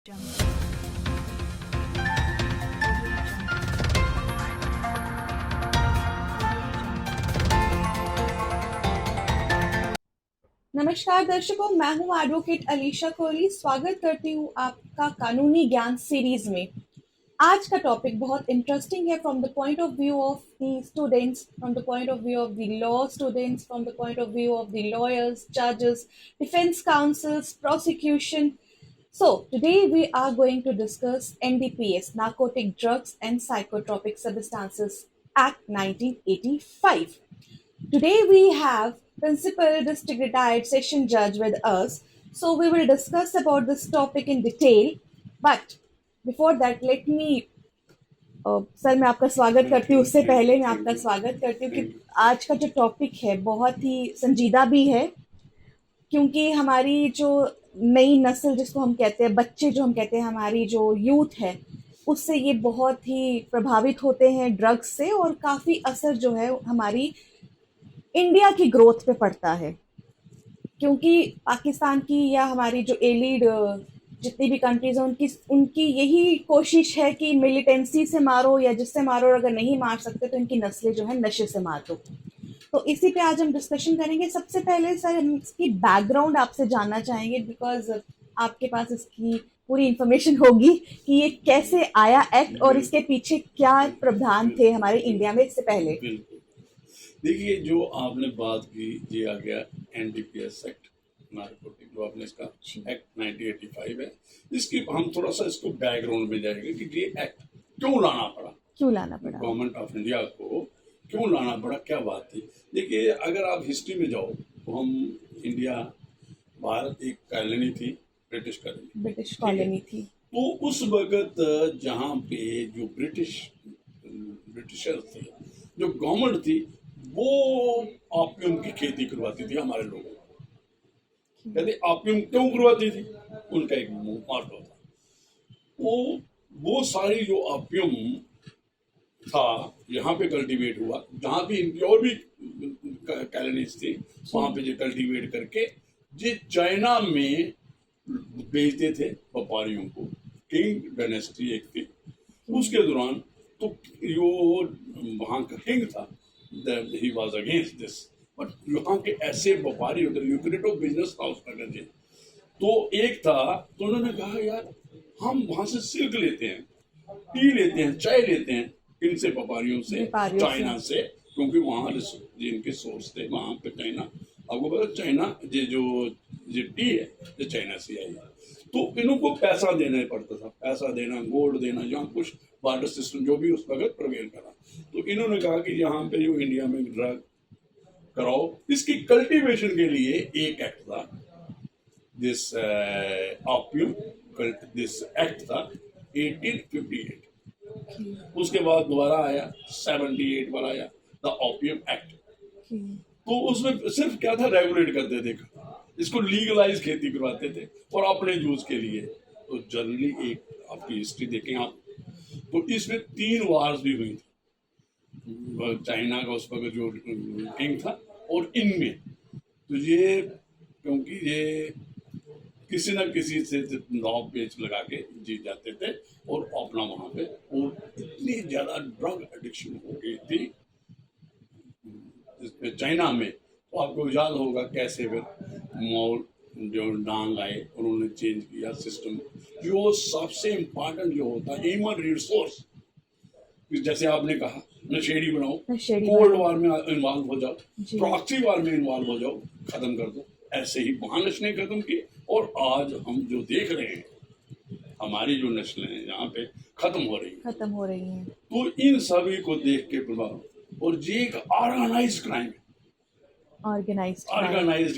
नमस्कार दर्शकों, मैं हूं एडवोकेट अलीशा कोहली। स्वागत करती हूं आपका कानूनी ज्ञान सीरीज में। आज का टॉपिक बहुत इंटरेस्टिंग है from the point of view of the students, from the point of view of the law students, from the point of view of the lawyers, जजेस, defence counsels, prosecution. So, today we are going to discuss NDPS, Narcotic Drugs and Psychotropic Substances Act 1985. Today we have Principal District Retired Session Judge with us. So we will discuss about this topic in detail. But before that, let me sir मैं आपका स्वागत करती हूँ। उससे पहले मैं आपका स्वागत करती हूँ कि आज का जो टॉपिक है बहुत ही संजीदा भी है, क्योंकि हमारी जो नई नस्ल जिसको हम कहते हैं, बच्चे जो हम कहते हैं, हमारी जो यूथ है, उससे ये बहुत ही प्रभावित होते हैं ड्रग्स से, और काफ़ी असर जो है हमारी इंडिया की ग्रोथ पे पड़ता है। क्योंकि पाकिस्तान की या हमारी जो एलिड जितनी भी कंट्रीज हैं, उनकी यही कोशिश है कि मिलिटेंसी से मारो, या जिससे मारो, और अगर नहीं मार सकते तो इनकी नस्लें जो है नशे से मार दो। तो इसी पे आज हम डिस्कशन करेंगे। सबसे पहले सर हम इसकी बैकग्राउंड आपसे जानना चाहेंगे, बिकॉज आपके पास इसकी पूरी इंफॉर्मेशन होगी कि ये कैसे आया एक्ट, और इसके पीछे क्या प्रावधान थे हमारे इंडिया में इससे पहले। देखिए, जो आपने बात की, ये आ गया एनडीपीएस एक्ट नारकोटिक, जो आपने इसका एक्ट 1985 है। इसकी हम थोड़ा सा इसको बैकग्राउंड में जाएंगे कि ये एक्ट क्यों लाना पड़ा गवर्नमेंट ऑफ इंडिया को, क्यों लाना पड़ा, क्या बात थी। देखिए, अगर आप हिस्ट्री में जाओ तो हम इंडिया, भारत एक कॉलोनी थी, ब्रिटिश कॉलोनी थी। तो उस वक्त जहाँ पे जो ब्रिटिशर थे, जो गवर्नमेंट थी, वो ऑपियम की खेती करवाती थी हमारे लोगों को। कहते ऑपियम क्यों करवाती थी, उनका एक मोटो था। वो सारी जो ऑपियम था यहाँ पे कल्टीवेट हुआ, जहाँ भी इनकी और भी कॉलोनीज थी, वहाँ पे जो कल्टीवेट करके जो चाइना में बेचते थे व्यापारियों को। किंग डायनेस्टी एक थी, उसके दौरान तो जो वहाँ का किंग था, he was against this, but यहाँ के ऐसे व्यापारी होते, ल्यूक्रेटिव बिजनेस था उसका करके। तो एक था, तो उन्होंने कहा यार हम वहाँ से सिल्क लेते हैं, टी लेते हैं, चाय लेते हैं, इनसे व्यापारियों से, चाइना से, क्योंकि वहाँ जिनके सोर्स थे वहाँ पे चाइना, आपको पता चाइना जो टी है जो चाइना से आई है। तो इनको पैसा देना पड़ता था, पैसा देना, गोल्ड देना, जहाँ कुछ बार्टर सिस्टम जो भी उस वक्त प्रवेल करा। तो इन्होंने कहा कि यहाँ पे जो इंडिया में ड्रग कराओ, इसकी कल्टीवेशन के लिए एक एक्ट था, दिस ऑपियम, दिस एक्ट था 1858। उसके बाद दोबारा आया 78 वाला आया द ऑपियम एक्ट। तो उसमें सिर्फ क्या था, रेगुलेट करते थे, इसको लीगलाइज खेती करवाते थे और अपने यूज के लिए। तो जनरली एक आपकी हिस्ट्री देखें आप, तो इसमें 3 वार्स भी हुई थी, चाइना का उस वक्त जो किंग था और इनमें। तो ये क्योंकि ये किसी न किसी से दाव पेच लगा के जीत जाते थे और अपना वहां पे, और इतनी ज्यादा ड्रग एडिक्शन हो गई थी इसमें चाइना में। तो आपको याद होगा कैसे फिर मॉल जो डांग आए, उन्होंने चेंज किया सिस्टम। जो सबसे इम्पोर्टेंट जो होता है ह्यूमन रिसोर्स, जैसे आपने कहा नशेड़ी बनाओ, कोल्ड वार में इन्वॉल्व हो जाओ, प्रॉक्सी वार में इन्वॉल्व हो जाओ, खत्म कर दो। ऐसे ही वहां नस्लें खत्म की, और आज हम जो देख रहे हैं हमारी जो नस्लें हैं यहाँ पे खत्म हो रही हैं। तो इन सभी को देख के प्रभाव, और ये एक ऑर्गेनाइज्ड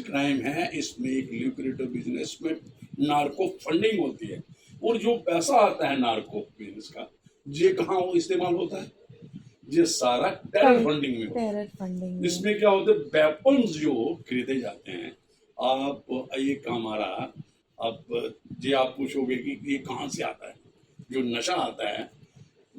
क्राइम है। इसमें एक ल्यूक्रेटिव बिजनेस में नार्को फंडिंग होती है, और जो पैसा आता है नार्को बिजनेस का, ये कहाँ इस्तेमाल होता है, ये सारा टेरर फंडिंग में होता है। इसमें क्या होता है, वेपन्स जो खरीदे जाते हैं। आप एक हमारा, आप पूछोगे कि ये कहाँ से आता है, जो नशा आता है,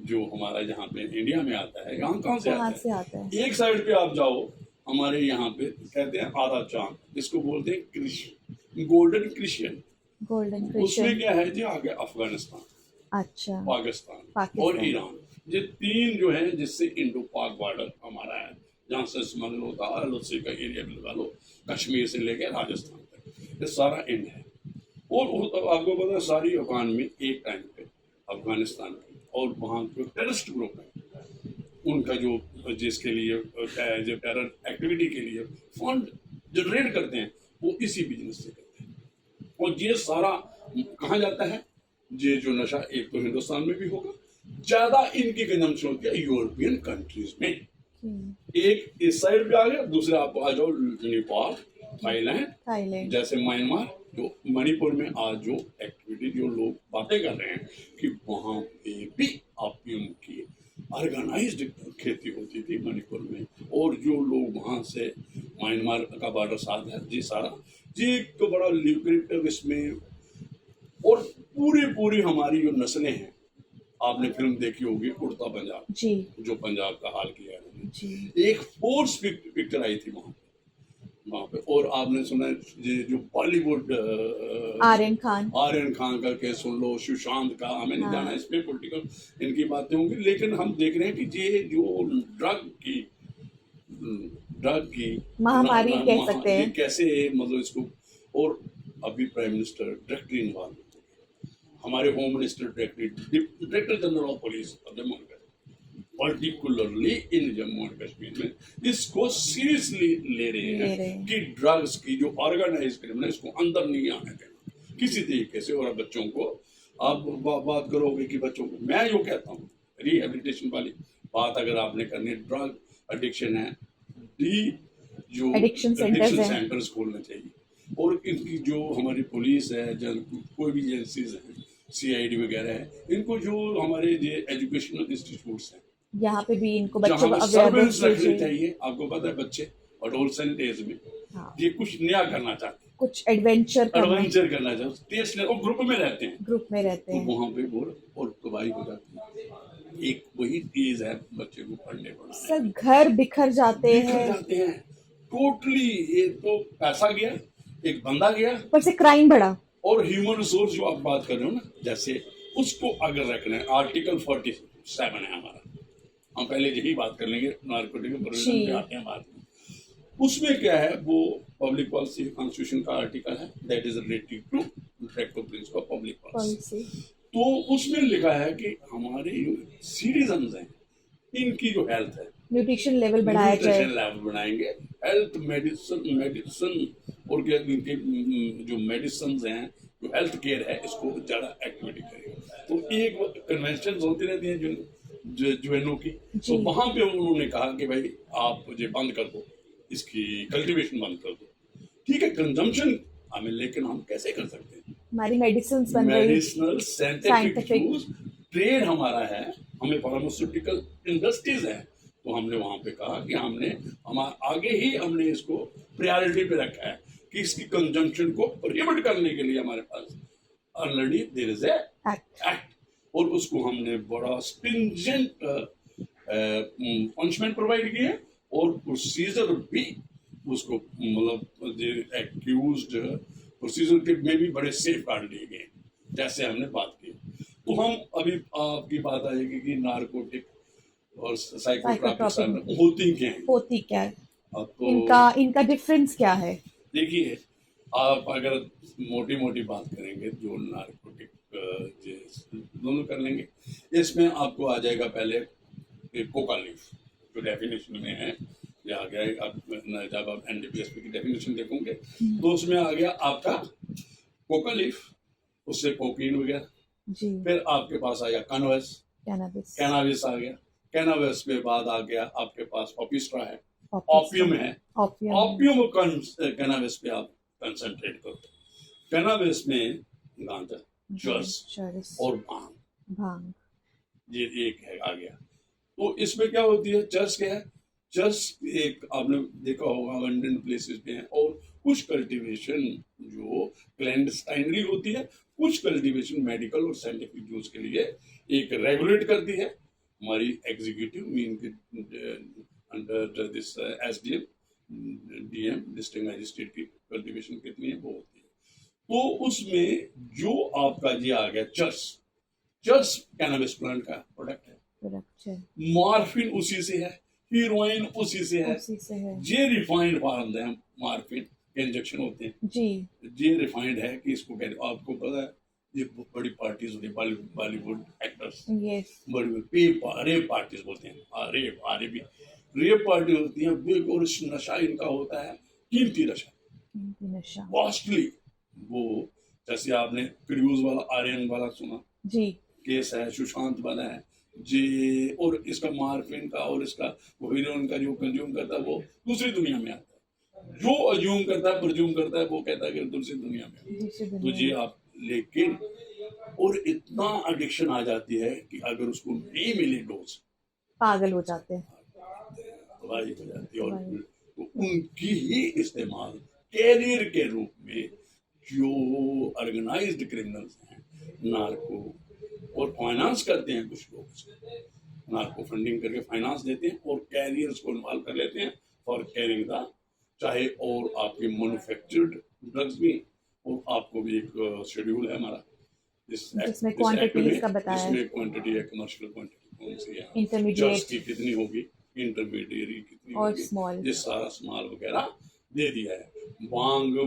जो हमारा यहाँ पे इंडिया में आता है, यहाँ कहाँ से आता है। एक साइड पे आप जाओ, हमारे यहाँ पे कहते हैं आधा चांद, जिसको बोलते हैं गोल्डन क्रिश्चियन। गोल्डन उसमें क्रिश्चियन। क्या है जी, आगे अफगानिस्तान, अच्छा। पाकिस्तान पाकिस्तान। और ईरान, ये तीन जो है जिससे इंडो पाक बॉर्डर हमारा है, जहाँ से स्मगल होता है लस्सी का एरिया भी लगा लो, कश्मीर से लेके राजस्थान तक ये सारा इंड है। और आपको पता है सारी अफगान में एक टाइम पे अफगानिस्तान की और वहाँ जो टेररिस्ट ग्रुप है उनका जो जिसके लिए जो टेरर एक्टिविटी के लिए फंड जनरेट करते हैं वो इसी बिजनेस से करते हैं। और ये सारा कहाँ जाता है, ये जो नशा एक तो हिंदुस्तान में भी होगा, ज्यादा इनकी कंजम्पशन होती है यूरोपियन कंट्रीज में। एक इस साइड पे आ गया, दूसरे आप आ जाओ नेपाल, थाईलैंड, थाईलैंड। जैसे म्यांमार, जो मणिपुर में आज जो एक्टिविटी जो लोग बातें कर रहे हैं कि वहां पे भी ओपियम की ऑर्गेनाइज्ड खेती होती थी मणिपुर में, और जो लोग वहां से म्यांमार का बॉर्डर साथ है जी सारा जी एक बड़ा ल्यूक्रेटिव इसमें। और पूरी पूरी हमारी जो नस्लें हैं, आपने फिल्म देखी होगी उड़ता पंजाब, जी। जो पंजाब का हाल किया है उन्होंने, जी। एक फोर्स पिक्चर आई थी वहां पे। और आपने सुना ये जो बॉलीवुड आर्यन खान का केस सुन लो, सुशांत का, हमें नहीं हाँ। जाना इसमें पॉलिटिकल इनकी बातें होंगी, लेकिन हम देख रहे हैं कि ये जो ड्रग की महामारी कह सकते ये हैं। कैसे मतलब इसको। और अभी प्राइम मिनिस्टर डायरेक्टली इन्वॉल्व, हमारे home minister director general of police Jammu and Kashmir, particularly in Jammu and Kashmir में इसको सीरियसली ले रहे हैं कि ड्रग्स की जो ऑर्गेनाइज क्रिमिनल इसको अंदर नहीं आने देना किसी तरीके से। और बच्चों को आप बात करोगे कि बच्चों को, मैं जो कहता हूँ रिहेबिलिटेशन वाली बात अगर आपने करनी, ड्रग एडिक्शन है, जो एडिक्शन सेंटर्स खोलने चाहिए। और इनकी जो हमारी पुलिस है, कोई भी एजेंसीज है, सीआईडी वगैरह है, इनको जो हमारे ये एजुकेशनल इंस्टीट्यूट्स हैं यहाँ पे भी इनको बच्चों को सर्वेलेंस रखनी चाहिए। आपको पता है बच्चे एडोलसेंट एज में ये कुछ नया करना चाहते हैं, कुछ एडवेंचर करना चाहते हैं, और ग्रुप में रहते हैं, तो वहां पे बोल और तबाही हो जाती है। एक वही चीज है बच्चे को पढ़ने पढ़ाने, सब घर बिखर जाते हैं टोटली। ये तो पैसा गया, एक बंदा गया, पर से क्राइम बढ़ा। और ह्यूमन रिसोर्स जो आप बात कर रहे हो ना, जैसे उसको अगर रखना है, आर्टिकल 47 है हमारा, हम पहले यही बात कर लेंगे, नारकोटिक प्रोविजन पे आते हैं बाद में। उसमें क्या है, वो पब्लिक पॉलिसी कॉन्स्टिट्यूशन का आर्टिकल है, that is related to principle of public policy. तो उसमें लिखा है कि हमारे जो सिटीजन्स हैं इनकी जो हेल्थ है, न्यूट्रिशन लेवल बढ़ाया जाए, बनाएंगे, हेल्थ मेडिसिन और इनके जो मेडिसिन हैं, जो हेल्थ केयर है, इसको ज्यादा एक्टिविटी करेंगे। तो एक कन्वेंशन होती रहती है जो यूएनओ की, तो वहां पे उन्होंने कहा कि भाई आप ये बंद कर दो, इसकी कल्टीवेशन बंद कर दो, ठीक है, कंजम्पशन हमें, लेकिन हम कैसे कर सकते हैं, हमारी मेडिसिनल साइंटिफिक यूज, ट्रेड हमारा है, हमें फार्मास्यूटिकल इंडस्ट्रीज है। तो हमने वहां पे कहा कि आगे ही हमने इसको प्रायोरिटी पे रखा है कि इसकी कंजम्पशन को प्रोहिबिट करने के लिए हमारे पास ऑलरेडी देयर इज एक्ट, और उसको हमने बड़ा स्ट्रिंजेंट पनिशमेंट प्रोवाइड किया, और प्रोसीजर भी उसको मतलब एक्यूज्ड प्रोसीजर के में भी बड़े सेफ गार्ड लिए गए, जैसे हमने बात की। तो हम अभी आपकी बात आएगी कि नारकोटिक और साइकोट्रॉपिक होती क्या है, तो इनका डिफरेंस क्या है? देखिए, आप अगर मोटी मोटी बात करेंगे, जो नारकोटिक दोनों कर लेंगे, इसमें आपको आ जाएगा पहले कोका लीफ, जो डेफिनेशन में है, ये आ गया। जब आप एनडीपीएसपी की डेफिनेशन देखोगे तो उसमें आ गया आपका कोका लीफ, उससे कोकीन वगैरह, फिर आपके पास आया कैनाबिस आ गया, कैनाबिस के बाद आ गया आपके पास पॉपिस्ट्रा है, ओपियम है, ओपियम कैनाबिस पे आप कंसंट्रेट करो। कैनाबिस में गांजा, चर्स और भांग, ये एक है आ गया। तो इसमें क्या होती है, चर्च क्या है, चर्च एक आपने देखा होगा अबंडेंट प्लेसेस पे है, और कुछ कल्टीवेशन जो क्लैंडस्टाइनली होती है, कुछ कल्टीवेशन मेडिकल और साइंटिफिक यूज के लिए एक रेगुलेट करती है हमारी executive mean under this SDM DM district magistrate की कल्टीवेशन कितनी है वो होती है। तो उसमें जो आपका ये आ गया चर्स कैनबिस प्लांट का प्रोडक्ट है, प्रोडक्ट है, मॉर्फिन उसी से है, हीरोइन उसी से है, उसी से है ये रिफाइंड फॉर्म है मॉर्फिन के इंजेक्शन होते हैं, जी। ये रिफाइंड है कि इसको आपको पता है ये बड़ी पार्टीज होती है, बॉलीवुड एक्टर्स यस, बड़ी रेप पार्टीज बोलते हैं, रेप पार्टी होती है, और नशा इनका होता है कीमती नशा, नशा कॉस्टली। वो जैसे आपने क्रूज वाला आर्यन वाला सुना जी, केस है, सुशांत वाला है जी, और इसका मार्फिन का और इसका वो हीरोइन का जो कंज्यूम करता है वो दूसरी दुनिया में आता है, जो अज्यूम करता है प्रज्यूम करता है वो कहता है कि दूसरी दुनिया में। दूसरी तो दुनिया जी आप लेकिन और इतना एडिक्शन आ जाती है कि अगर उसको नहीं मिले डोज पागल हो जाते हैं। तबाही हो जाती है, और तो उनकी ही इस्तेमाल कैरियर के रूप में जो ऑर्गेनाइज्ड क्रिमिनल्स हैं, नार्को और फाइनेंस करते हैं, कुछ लोग नार्को फंडिंग करके फाइनेंस देते हैं और कैरियर्स को इन्वॉल्व कर लेते हैं फॉर कैरिंग द, चाहे और आपके मैन्युफैक्चर्ड ड्रग्स भी, और आपको भी एक शेड्यूल है हमारा जिसमें क्वांटिटीज का बताया है, इसमें क्वांटिटी है, कमर्शियल क्वांटिटी कौन सी है, इंटरमीडिएट जस्ट की कितनी होगी, इंटरमीडिएट कितनी और होगी, स्मॉल, ये सारा स्मॉल वगैरह दे दिया है। बांग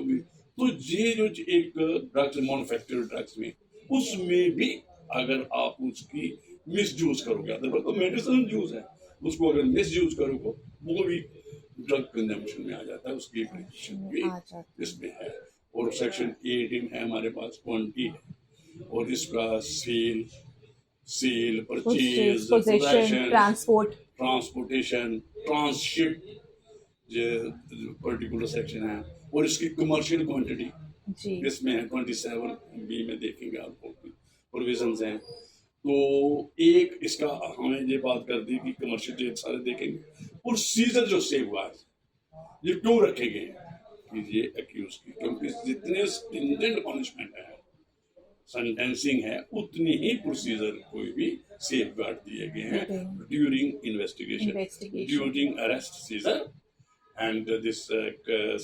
भी, तो ये जो एक ड्रग्स मैन्युफैक्चर्ड ड्रग्स में, उसमें भी अगर आप उसकी मिसयूज करोगे, अदरवाइज तो मेडिसिन यूज है, उसको अगर मिसयूज करोगे वो भी ड्रग कंजम्पशन में आ जाता है, उसकी भी इसमें है। और सेक्शन 18 है हमारे पास, 20 है, और इसका cell purchase possession, transportation, transship, ये पर्टिकुलर सेक्शन है, और इसकी कमर्शियल क्वांटिटी इसमें है 27B में देखेंगे आपको प्रोविजंस हैं। तो एक इसका हमें ये बात कर दी कि कमर्शियल रेट सारे देखेंगे, और सीजर जो सेफगार्ड ये क्यों रखे गए हैं कि ये एक्यूज की, क्योंकि जितने स्ट्रिंजेंट पनिशमेंट है, सेंटेंसिंग है, उतनी ही प्रोसीजर कोई भी सेफगार्ड दिए गए हैं during investigation, during arrest, seizure and this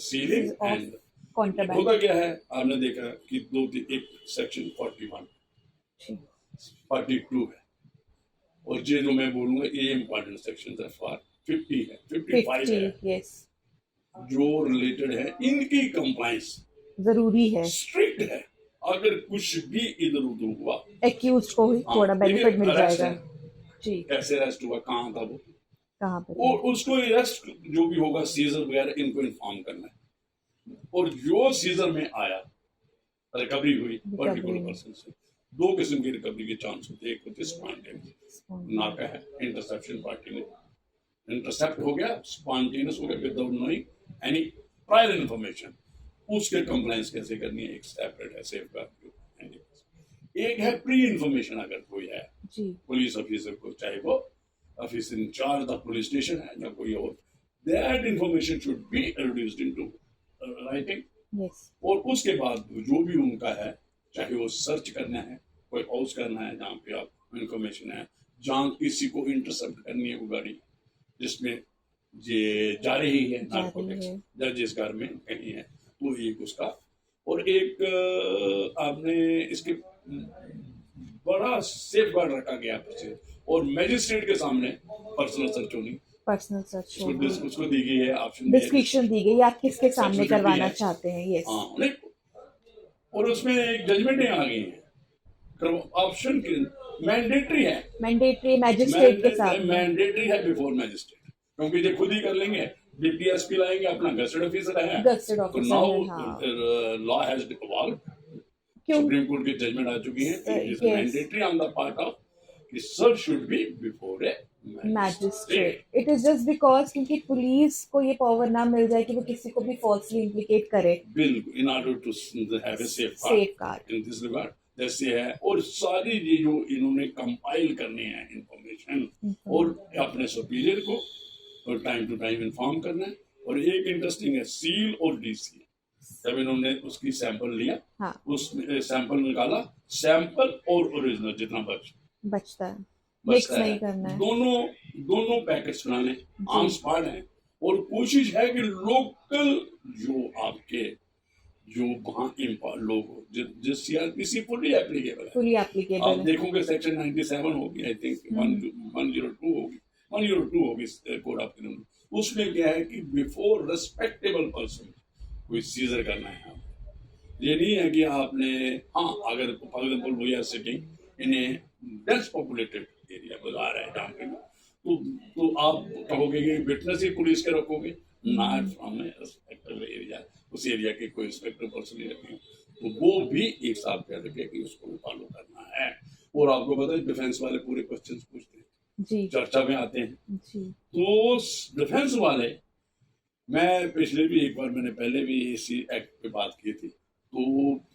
sealing and contraband. होता क्या है, आपने देखा कि एक सेक्शन 41 42 है, और ये जो मैं बोलूंगा ये इंपॉर्टेंट सेक्शन है, फॉर 50 है, 55 है, यस, जो रिलेटेड है, इनकी कंप्लायंस जरूरी है, स्ट्रिक्ट है। अगर कुछ भी इधर उधर हुआ, एक्यूज्ड को ही थोड़ा बेनिफिट मिल जाएगा जी। कैसे अरेस्ट हुआ, कहाँ था वो, कहाँ पे, और उसको अरेस्ट जो भी होगा, सीजर वगैरह, इनको इन्फॉर्म करना है। और जो सीजर में आया, रिकवरी हुई पर्टिकुलर पर्सन से, दो किस्म की रिकवरी के चांस होते हैं, एक होती है स्पॉन्टेनियस, नाका है, इंटरसेप्शन पार्टी ने इंटरसेप्ट हो गया, स्पॉन्टेनियस हो गया without knowing any prior information, उसके कंप्लायंस कैसे करनी है, एक सेपरेट है सेफगार्ड। एक है प्री इन्फॉर्मेशन, अगर कोई है पुलिस ऑफिसर को, चाहे वो officer in charge the police station है या कोई और, that information should be reduced into writing, और उसके बाद जो भी उनका है, चाहे वो सर्च करना है, कोई हाउस करना है जहाँ पे आप इन्फॉर्मेशन है, जहाँ किसी को इंटरसेप्ट करनी है वो गाड़ी जिसमें ये जा रही है नार्कोटिक्स, या जिस घर में कहीं है, तो एक उसका, और एक आपने इसके बड़ा सेफ गार्ड रखा गया है, और मैजिस्ट्रेट के सामने पर्सनल सर्च होनी, पर्सनल सर्च उसको दी गई है, ऑप्शन डिस्क्रिप्शन दी गई, आप किसके सामने करवाना चाहते हैं, यस, हाँ, और उसमें एक जजमेंटें आ गई हैं, ऑप्शन मैंडेटरी है, मैंडेटरी मैजिस्ट्रेट के साथ, मैंडेटरी है बिफोर मैजिस्ट्रेट, क्योंकि ये खुद ही कर लेंगे, डीपीएसपी लाएंगे, अपना गजेटेड ऑफिसर है, तो now law has evolved, supreme court की जजमेंट आ चुकी है, it is mandatory on the part of कि search should be before a magistrate. It is just because क्योंकि पुलिस को ये पावर ना मिल जाए कि वो किसी को भी फॉल्सली इम्प्लीकेट करे, बिल्कुल, in order to have a safeguard in this regard, जैसे है, और सारी ये जो इन्होंने कंपाइल करनी है इंफॉर्मेशन, और अपने सुपीरियर को और टाइम टू टाइम इन्फॉर्म करना है। और एक इंटरेस्टिंग है, सील और डीसी, जब इन्होंने उसकी सैंपल लिया, उसमें सैंपल निकाला, सैंपल और ओरिजिनल जितना बचता है, मिक्स नहीं करना है, दोनों पैकेट्स बनाने, ऑन स्पॉट है, और कोशिश है कि लोकल जो आपके जो वहाँ लोग जिस सीआरपीसी फुली एप्लीकेबल है। फुली आप एप्लीकेबल है। देखोगे सेक्शन 97 होगी, आई थिंक 102 होगी, 102 होगी कोड ऑफ क्रिमिनल। उसमें क्या है कि बिफोर रेस्पेक्टेबल पर्सन कोई सीजर करना है आपको। ये नहीं है कि आपने, हाँ, अगर for example we are sitting in a dense populated area, बाजार है जहाँ पे, तो आप कहोगे कि विटनेस ही पुलिस के रखोगे, not from A respectable area, उस एरिया के कोई रेस्पेक्टेबल पर्सन नहीं रखेंगे, तो वो भी एक साथ कह रखे कि उसको फॉलो करना है। और आपको पता है डिफेंस वाले पूरे क्वेश्चंस पूछते हैं जी चर्चा में आते हैं, जी। तो डिफेंस वाले, मैं पिछले भी एक बार मैंने पहले भी इसी एक्ट पे बात की थी, तो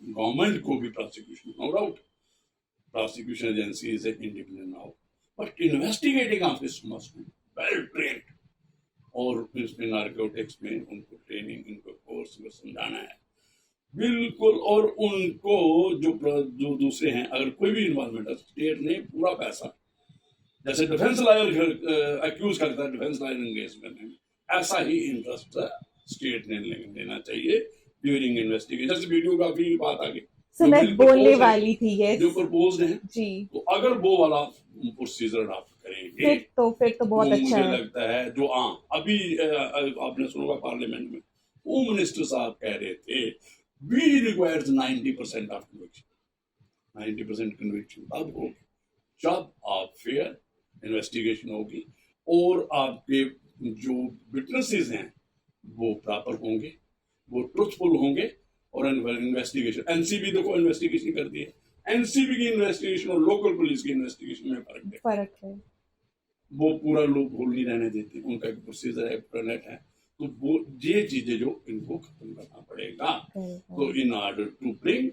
गवर्नमेंट को भी prosecution, no doubt prosecution agency is independent now, but investigating office must be well trained, और इसमें नारकोटिक्स में उनको ट्रेनिंग, इनको कोर्स में समझाना है बिल्कुल। और उनको जो दूसरे हैं, अगर कोई भी इन्वॉल्वमेंट है, स्टेट ने पूरा पैसा, जैसे डिफेंस लॉयर अक्यूज करता है डिफेंस लॉयर एंगेजमेंट में, ऐसा ही इंटरेस्ट स्टेट ने लेना चाहिए ड्यूरिंग इन्वेस्टिगेशन। जैसे वीडियोग्राफी की बात आ गई, सो मैं बोलने वाली थी, ये जो प्रपोज है जी, तो अगर वो वाला प्रोसीजर आप करेंगे फिर तो बहुत अच्छा मुझे है। लगता है जो अभी आपने सुना होगा पार्लियामेंट में होम मिनिस्टर साहब कह रहे थे, we requires 90% of conviction. 90% conviction तब होगी जब आप फेयर इन्वेस्टिगेशन होगी और आपके जो विटनेसेस हैं वो प्रॉपर होंगे, वो ट्रुथफुल होंगे, और इन्वेस्टिगेशन, एनसीबी देखो इन्वेस्टिगेशन करती है, एनसीबी की इन्वेस्टिगेशन और लोकल पुलिस की इन्वेस्टिगेशन में फर्क है। वो पूरा लोग होल नहीं रहने देते, उनका एक प्रोसीजर है, प्रोनेट है, तो वो ये चीजें जो इनको खत्म करना पड़ेगा, तो इन ऑर्डर टू ब्रिंग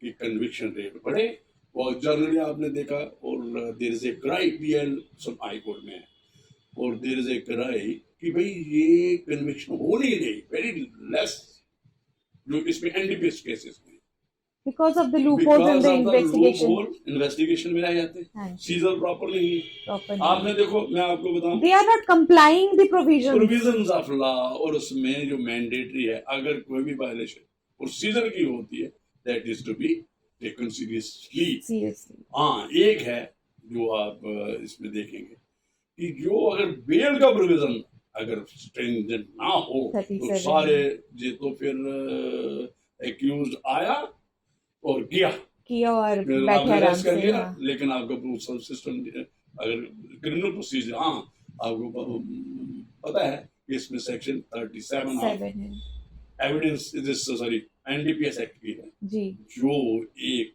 कि कन्विक्शन रेट बढ़े। और जनरली आपने देखा, और there is a cry PL सब हाई कोर्ट में है, और देयर इज ए क्राई कि भाई ये कन्विक्शन हो नहीं रही, वेरी लेस जो इसमें एनडीपीएस केसेस में, because of the loopholes in the investigation. Investigation में आ जाते हैं, सीजर प्रॉपर नहीं है। आपने देखो, मैं आपको बताऊं, they are not complying the provisions of law, और उसमें जो मैंडेटरी है, अगर कोई भी वायलेशन प्रोसीजर की होती है, that is to be taken seriously. हाँ, एक है जो आप इसमें देखेंगे कि जो अगर बेल का प्रोविजन अगर स्ट्रिंजेंट ना हो तो सारे ये तो फिर एक्यूज आया और किया और बैठे आराम से कर लिया, लेकिन आपका प्रूफ सिस्टम अगर क्रिमिनल प्रोसीजर, हाँ आपको पता है कि इसमें सेक्शन 37 है एविडेंस, सॉरी एनडीपीएस एक्ट की है जी, जो एक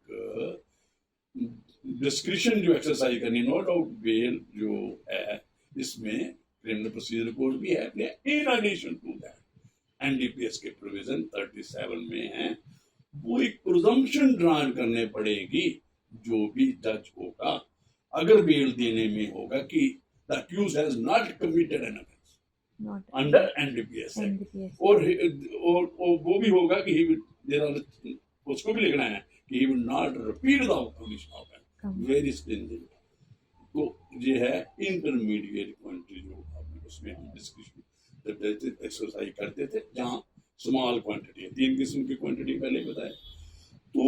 डिस्क्रिप्शन जो एक्सरसाइज करनी, नो डाउट बेल जो है इसमें क्रिमिनल प्रोसीजर कोड भी है, in addition to that NDPS के प्रोविजन 37 में है, वो एक प्रिजम्पशन ग्रांट करने पड़ेगी जो भी जज होगा अगर बेल देने में होगा कि the accused has not committed an offence under NDPS act, और वो भी होगा कि ही विल, उसको भी लिखना है कि he will not repeat the commission of act, very stringent. तो ये है इंटरमीडिएट क्वांटिटी, जो उसमें हम डिस्कशन एक्सरसाइज करते थे, जहाँ स्मॉल क्वांटिटी है, 3 किस्म की क्वांटिटी पहले बताए, तो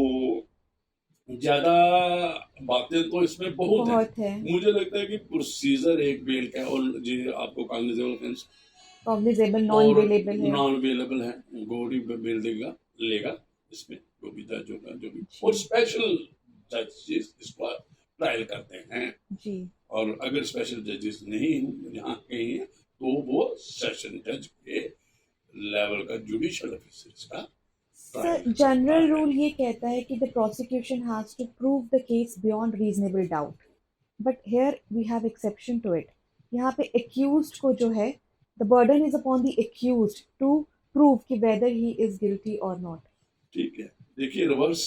ज्यादा बातें तो इसमें बहुत है। मुझे लगता है कि प्रोसीजर एक बेल का, और जी आपको कॉग्निजेबल नॉन अवेलेबल है, गौरी बेल लेगा इसमें जो भी जज होगा, जो भी, और स्पेशल जजेस इसको ट्रायल करते हैं जी, और अगर स्पेशल जजेस नहीं यहाँ कहीं है तो वो सेशन जज के लेवल का जुडिशियल ऑफिसर्स का। सर, जनरल रूल ये कहता है कि the prosecution has to prove the case beyond reasonable doubt, but here we have exception to it. यहाँ पे एक्यूज्ड को जो है, the burden is upon the accused to prove कि वेदर ही इज गिल्टी और नॉट। ठीक है, देखिए रिवर्स,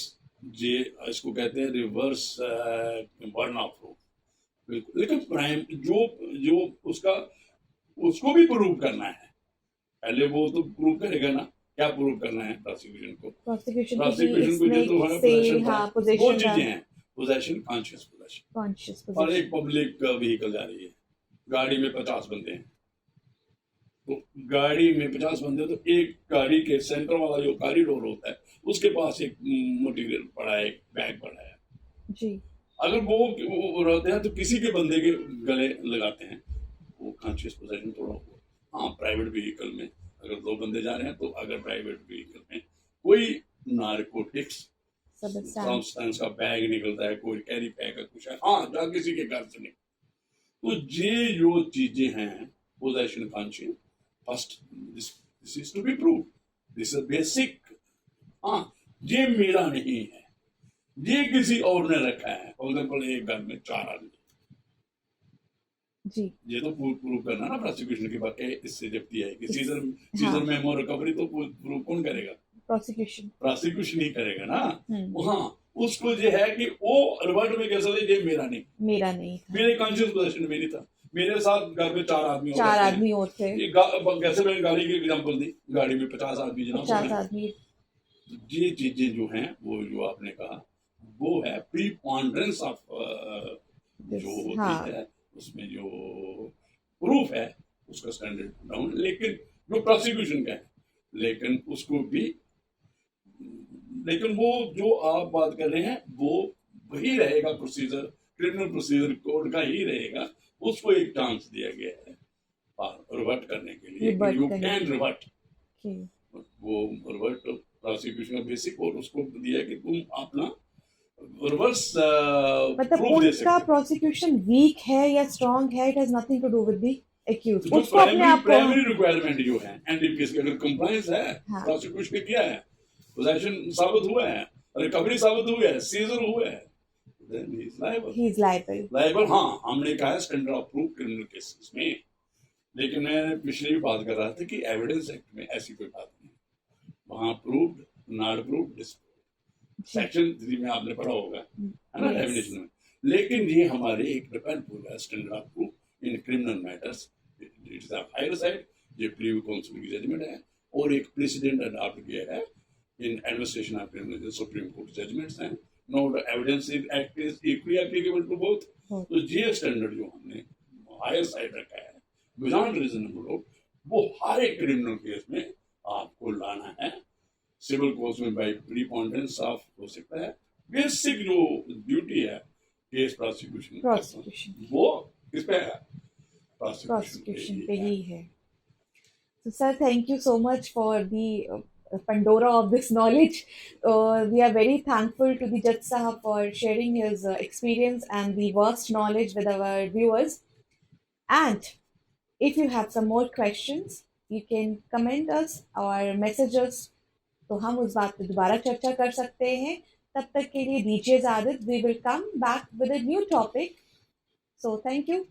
ये इसको कहते हैं रिवर्स बर्न ऑफ प्रूफ, बिल्कुल, लेकिन प्राइम जो उसको भी प्रूव करना है, पहले वो तो प्रूव करेगा ना, क्या प्रूव करना है प्रोसिक्यूशन को, प्रोसिक्यूशन को दो चीजें हैं, पोजेशन, कॉन्शियस पोजेशन, और एक पब्लिक व्हीकल जा रही है, गाड़ी में 50 बंदे हैं, तो गाड़ी में 50 बंदे, तो एक गाड़ी के सेंटर वाला जो कॉरिडोर होता है उसके पास एक मटेरियल पड़ा है, एक बैग पड़ा है, जी अगर वो रहते हैं तो किसी के बंदे के गले लगाते हैं, वो कॉन्शियस पोजेशन थोड़ा हो। हाँ, प्राइवेट व्हीकल में अगर दो बंदे जा रहे हैं तो अगर प्राइवेट व्हीकल में कोई नारकोटिक्स सब्सटेंस का बैग निकलता है, कोई कैरी बैग का कुछ है, हाँ, जहाँ किसी के घर से नहीं, तो ये जो चीजें हैं possession conscious, first this is to be prove, this is basic. हाँ, ये मेरा नहीं है, ये किसी और ने रखा है। फॉर एग्जाम्पल, एक घर में 4 आदमी, जी ये तो प्रूव करना ना प्रोसिक्यूशन के बाद इससे जब दिया है कि सीजर हाँ। मेमो रिकवरी, तो प्रूव कौन करेगा? प्रोसिक्यूशन ही करेगा ना। हाँ, उसको ये है कि वो रिवर्ट में कैसे ये मेरा नहीं मेरे कॉन्शियस पोजीशन में नहीं था, मेरे साथ घर में 4 आदमी और थे। कैसे मैंने गाड़ी की एग्जांपल दी, गाड़ी में 50 आदमी जनाब। ये चीजें जो हैं, वो जो आपने कहा, वो है प्रीपॉन्डरेंस ऑफ जो होती है, उसमें जो प्रूफ है उसका स्टैंडर्ड डाउन, लेकिन जो प्रोसिक्यूशन का है, लेकिन उसको भी, लेकिन वो जो आप बात कर रहे हैं वो वही रहेगा, प्रोसीजर क्रिमिनल प्रोसीजर कोड का ही रहेगा, उसको एक चांस दिया गया है रिवर्ट करने के लिए, यू कैन रिवर्ट, वो रिवर्ट प्रोसिक्यूशन का बेसिक, और उसको दिया कि तुम अपना रिवर्स मतलब उनका प्रोसिक्यूशन वीक है या स्ट्रांग है, it has nothing to do with the accused. उसको अपने आप प्राइमरी रिक्वायरमेंट जो है एनडीपीएस की, अगर कंप्लायंस है, प्रोसिक्यूशन किया है, पोजेशन साबित हुआ है, रिकवरी साबित हुआ है, सीजर हुआ है, then he is liable। हाँ, हमने कहा है standard of proof criminal cases में, लेकिन मैं पिछले भी बात कर रहा था कि एविडेंस एक्ट में ऐसी कोई बात नहीं, वहां प्रूव्ड, नॉट प्रूव्ड, सेक्शन 3 में आपने पढ़ा होगा, है ना, डेफिनेशन में। लेकिन ये हमारे एक डिपेंड होगा standard of proof in criminal matters, it is a higher side, ये प्रीव्यू काउंसिल की जजमेंट है, और एक प्रेसिडेंट अडॉप्ट किया है in administration of criminal, supreme court judgements हैं, no evidence act is equally applicable to both. तो ये स्टैंडर्ड जो हमने हायर साइड रखा है बियॉन्ड रीजनेबल डाउट, वो हर एक क्रिमिनल केस में आपको लाना है। सिविल कोर्स में बाई प्रीपॉन्डेंस ऑफ हो सकता है, बेसिक जो ड्यूटी है केस प्रोसिक्यूशन वो किस पे है? प्रोसिक्यूशन पे ही है। So sir, thank you so much for the Pandora of this knowledge. We are very thankful to the Judge Sahab for sharing his experience and the vast knowledge with our viewers. And if you have some more questions, you can comment us or message us, तो हम उस बात पे दोबारा चर्चा कर सकते हैं। तब तक के लिए दीजिए इजाजत, we will come back with a new topic. So thank you.